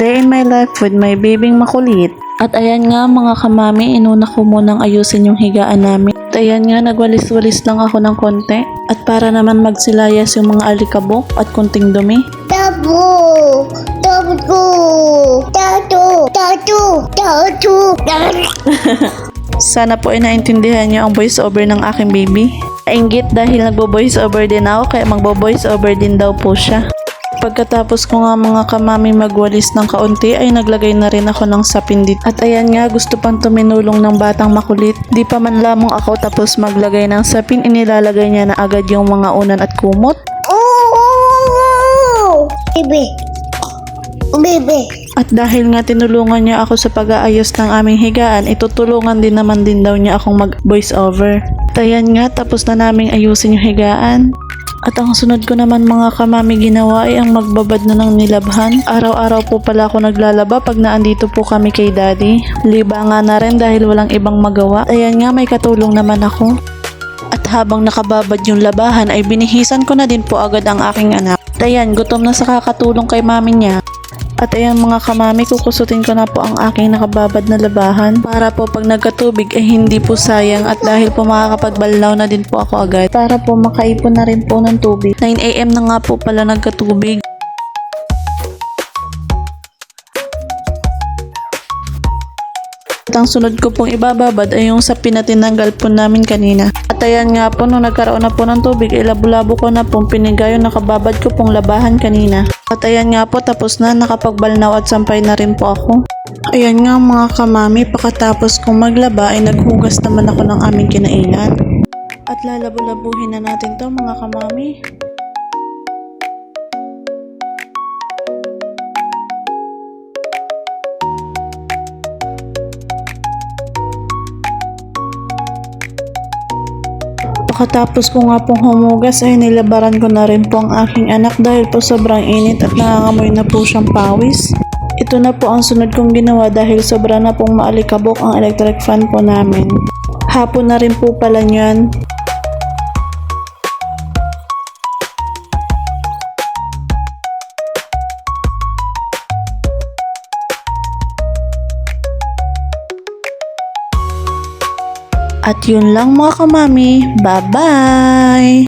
Day in my life with my babyng makulit. At ayan nga mga kamami, inuna ko munang ayusin yung higaan namin. At ayan nga, nagwalis-walis lang ako ng konti. At para naman magsilayas yung mga alikabok at kunting dumi. Tabo! Tabo! Tato! Tato! Tato! Sana po ay naintindihan niyo ang voice over ng aking baby. Nainggit dahil nagbo-voice over din ako, kaya magbo-voice over din daw po siya. Pagkatapos ko nga mga kamami magwalis ng kaunti ay naglagay na rin ako ng sapin dito. At ayan nga, gusto pang tuminulong ng batang makulit. Di pa man lamang ako tapos maglagay ng sapin, inilalagay niya na agad yung mga unan at kumot. Oh! Bebe! Bebe! At dahil nga tinulungan niya ako sa pag-aayos ng aming higaan, itutulungan din naman din daw niya akong mag-voice over. At ayan nga, tapos na naming ayusin yung higaan. At ang sunod ko naman mga kamami ginawa ay ang magbabad na ng nilabhan. Araw-araw po pala ako naglalaba pag naandito po kami kay daddy. Libangan na rin dahil walang ibang magawa. Ayan nga, may katulong naman ako. At habang nakababad yung labahan ay binihisan ko na din po agad ang aking anak. At ayan, gutom na sa kakatulong kay mami niya. At ayan mga kamami, kukusutin ko na po ang aking nakababad na labahan para po pag nagkatubig ay hindi po sayang, at dahil po makakapagbalnaw na din po ako agad para po makaipon na rin po ng tubig. 9 AM na nga po pala nagkatubig. At ang sunod ko pong ibababad ay yung sapin na tinanggal po namin kanina. At ayan nga po, nung nagkaroon na po ng tubig, labo-labo ko na pong piniga yung nakababad ko pong labahan kanina. At ayan nga po, tapos na, nakapagbalnaw at sampay na rin po ako. Ayan nga mga kamami, pagkatapos kong maglaba ay naghugas naman ako ng aming kinainan. At lalabo-labuhin na natin to mga kamami. Pagkatapos ko nga pong humugas ay nilabaran ko na rin po ang aking anak dahil po sobrang init at nangangamoy na po siyang pawis. Ito na po ang sunod kong ginawa dahil sobra na pong maalikabok ang electric fan po namin. Hapon na rin po pala niyan. At yun lang mga kamami. Bye-bye!